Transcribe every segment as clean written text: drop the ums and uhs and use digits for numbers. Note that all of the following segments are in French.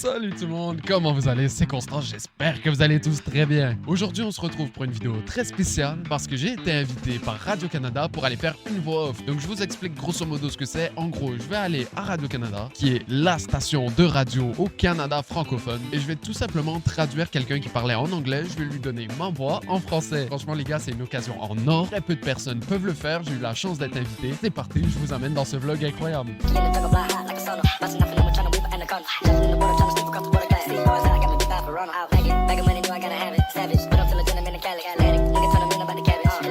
Salut tout le monde, comment vous allez? C'est Constant, j'espère que vous allez tous très bien. Aujourd'hui, on se retrouve pour une vidéo très spéciale parce que j'ai été invité par Radio-Canada pour aller faire une voix off. Donc je vous explique grosso modo ce que c'est. En gros, je vais aller à Radio-Canada, qui est la station de radio au Canada francophone, et je vais tout simplement traduire quelqu'un qui parlait en anglais. Je vais lui donner ma voix en français. Franchement les gars, c'est une occasion en or. Très peu de personnes peuvent le faire. J'ai eu la chance d'être invité. C'est parti, je vous amène dans ce vlog incroyable.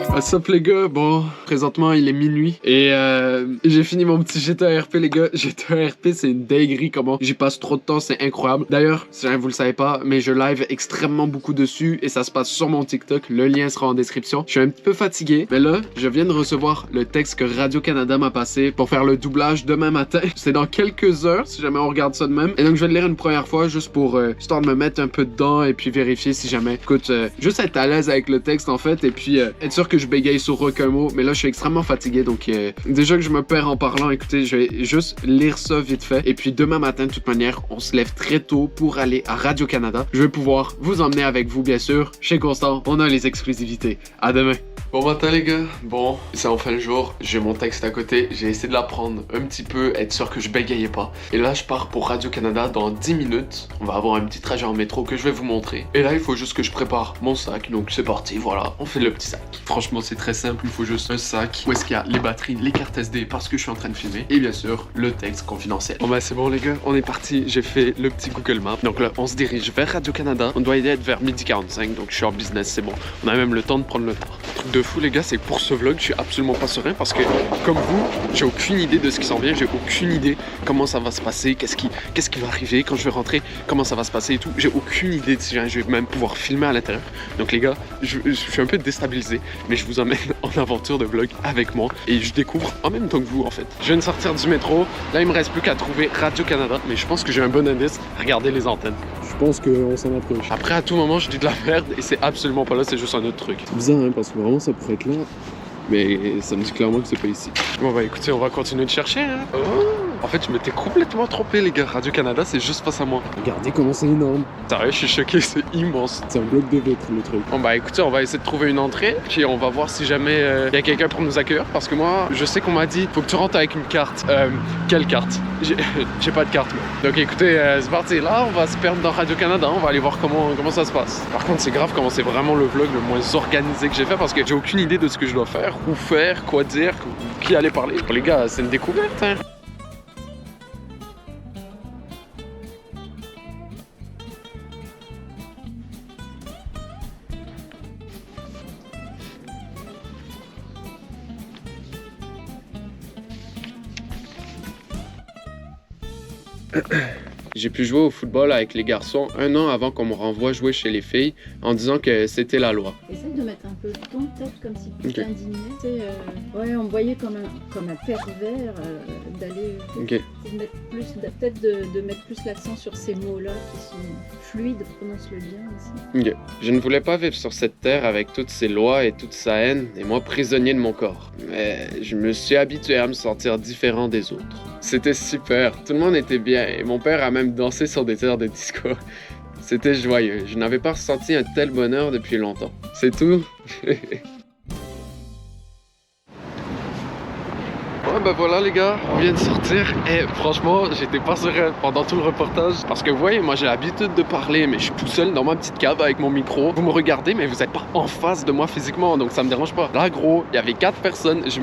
What's up les gars, bon, présentement il est minuit et j'ai fini mon petit GTA RP les gars. GTA RP c'est une dinguerie comment j'y passe trop de temps, c'est incroyable. D'ailleurs, si vous le savez pas, mais je live extrêmement beaucoup dessus et ça se passe sur mon TikTok, le lien sera en description. Je suis un petit peu fatigué, mais là, je viens de recevoir le texte que Radio-Canada m'a passé pour faire le doublage demain matin. C'est dans quelques heures si jamais on regarde ça de même. Et donc je vais le lire une première fois juste pour histoire de me mettre un peu dedans et puis vérifier si jamais. Écoute, juste être à l'aise avec le texte en fait et puis être sûr que je bégaye sur aucun mot, mais là je suis extrêmement fatigué donc déjà que je me perds en parlant, écoutez, je vais juste lire ça vite fait et puis demain matin de toute manière on se lève très tôt pour aller à Radio-Canada. Je vais pouvoir vous emmener avec vous bien sûr. Chez Constant, on a les exclusivités. À demain. Bon matin les gars, bon c'est enfin le jour, j'ai mon texte à côté, j'ai essayé de l'apprendre un petit peu, être sûr que je bégayais pas. Et là je pars pour Radio-Canada dans 10 minutes, on va avoir un petit trajet en métro que je vais vous montrer. Et là il faut juste que je prépare mon sac, donc c'est parti, voilà, on fait le petit sac. Franchement c'est très simple, il faut juste un sac où est-ce qu'il y a les batteries, les cartes SD parce que je suis en train de filmer, et bien sûr le texte confidentiel. Bon bah c'est bon les gars, on est parti, j'ai fait le petit Google Maps. Donc là on se dirige vers Radio-Canada, on doit y être vers 12h45, donc je suis en business, c'est bon. On a même le temps de prendre le temps. De fou les gars, c'est que pour ce vlog je suis absolument pas serein parce que comme vous j'ai aucune idée de ce qui s'en vient, j'ai aucune idée comment ça va se passer, qu'est-ce qui va arriver quand je vais rentrer, comment ça va se passer et tout, j'ai aucune idée de si je vais même pouvoir filmer à l'intérieur. Donc les gars, je suis un peu déstabilisé, mais je vous emmène en aventure de vlog avec moi et je découvre en même temps que vous en fait. Je viens de sortir du métro, là il me reste plus qu'à trouver Radio-Canada, mais je pense que j'ai un bon indice, regardez les antennes. Je pense qu'on s'en approche. Après à tout moment je dis de la merde et c'est absolument pas là, c'est juste un autre truc. C'est bizarre hein, parce que vraiment ça pourrait être là, mais ça me dit clairement que c'est pas ici. Bon bah écoutez, on va continuer de chercher hein. Oh. En fait je m'étais complètement trompé les gars, Radio-Canada c'est juste face à moi. Regardez comment c'est énorme. Sérieux, je suis choqué, c'est immense. C'est un bloc de vitre le truc. Bon bah écoutez, on va essayer de trouver une entrée, puis on va voir si jamais y a quelqu'un pour nous accueillir, parce que moi je sais qu'on m'a dit faut que tu rentres avec une carte. Quelle carte? J'ai pas de carte moi. Donc écoutez, c'est parti, là on va se perdre dans Radio-Canada, on va aller voir comment ça se passe. Par contre c'est grave comment c'est vraiment le vlog le moins organisé que j'ai fait, parce que j'ai aucune idée de ce que je dois faire, où faire, quoi dire, qui aller parler. Bon, les gars, c'est une découverte hein. J'ai pu jouer au football avec les garçons 1 an avant qu'on me renvoie jouer chez les filles en disant que c'était la loi. Essaye de mettre un peu ton tête comme si tu t'indignais. Ouais, on me voyait comme un pervers d'aller. Ok. De mettre plus, peut-être de mettre plus l'accent sur ces mots-là qui sont fluides, prononce-le bien aussi. Ok. Je ne voulais pas vivre sur cette terre avec toutes ces lois et toute sa haine et moi prisonnier de mon corps. Mais je me suis habitué à me sentir différent des autres. C'était super, tout le monde était bien et mon père a même dansé sur des terres de disco. C'était joyeux, je n'avais pas ressenti un tel bonheur depuis longtemps. C'est tout. Ouais bah voilà les gars, on vient de sortir et franchement j'étais pas serein pendant tout le reportage parce que vous voyez moi j'ai l'habitude de parler mais je suis tout seul dans ma petite cave avec mon micro. Vous me regardez mais vous êtes pas en face de moi physiquement donc ça me dérange pas. Là gros, il y avait 4 personnes, j'ai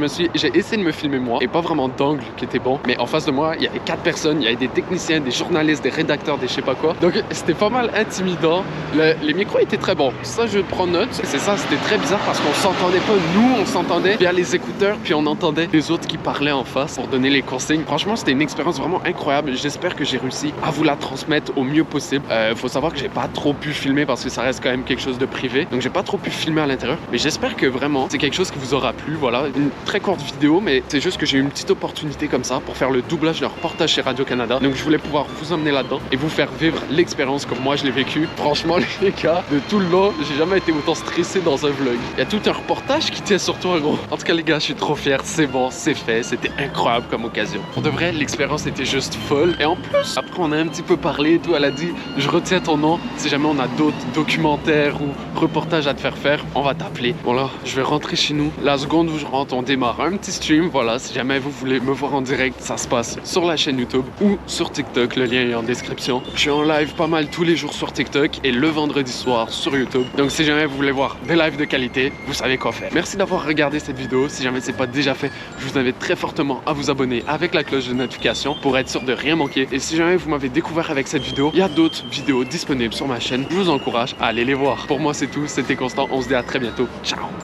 essayé de me filmer moi et pas vraiment d'angle qui était bon mais en face de moi il y avait 4 personnes, il y avait des techniciens, des journalistes, des rédacteurs, des je sais pas quoi. Donc c'était pas mal intimidant, les micros étaient très bons, ça je prends note. C'est ça, c'était très bizarre parce qu'on s'entendait pas, nous on s'entendait via les écouteurs puis on entendait les autres qui parlaient en face pour donner les consignes. Franchement c'était une expérience vraiment incroyable, j'espère que j'ai réussi à vous la transmettre au mieux possible. Faut savoir que j'ai pas trop pu filmer parce que ça reste quand même quelque chose de privé, donc j'ai pas trop pu filmer à l'intérieur, mais j'espère que vraiment c'est quelque chose qui vous aura plu. Voilà, une très courte vidéo mais c'est juste que j'ai eu une petite opportunité comme ça pour faire le doublage d'un reportage chez Radio-Canada, donc je voulais pouvoir vous emmener là-dedans et vous faire vivre l'expérience comme moi je l'ai vécu. Franchement les gars, de tout le long j'ai jamais été autant stressé dans un vlog. Il y a tout un reportage qui tient sur toi gros. En tout cas les gars, je suis trop fier, c'est bon, c'est fait, c'était incroyable comme occasion. Pour de vrai, l'expérience était juste folle. Et en plus, après on a un petit peu parlé et tout, elle a dit je retiens ton nom, si jamais on a d'autres documentaires ou reportages à te faire, on va t'appeler. Voilà, je vais rentrer chez nous. La seconde où je rentre, on démarre un petit stream. Voilà, si jamais vous voulez me voir en direct, ça se passe sur la chaîne YouTube ou sur TikTok, le lien est en description. Je suis en live pas mal tous les jours sur TikTok et le vendredi soir sur YouTube. Donc si jamais vous voulez voir des lives de qualité, vous savez quoi faire. Merci d'avoir regardé cette vidéo. Si jamais c'est pas déjà fait, je vous invite très fortement à vous abonner avec la cloche de notification pour être sûr de rien manquer. Et si jamais vous m'avez découvert avec cette vidéo, il y a d'autres vidéos disponibles sur ma chaîne. Je vous encourage à aller les voir. Pour moi c'est tout, c'était Constant, on se dit à très bientôt. Ciao.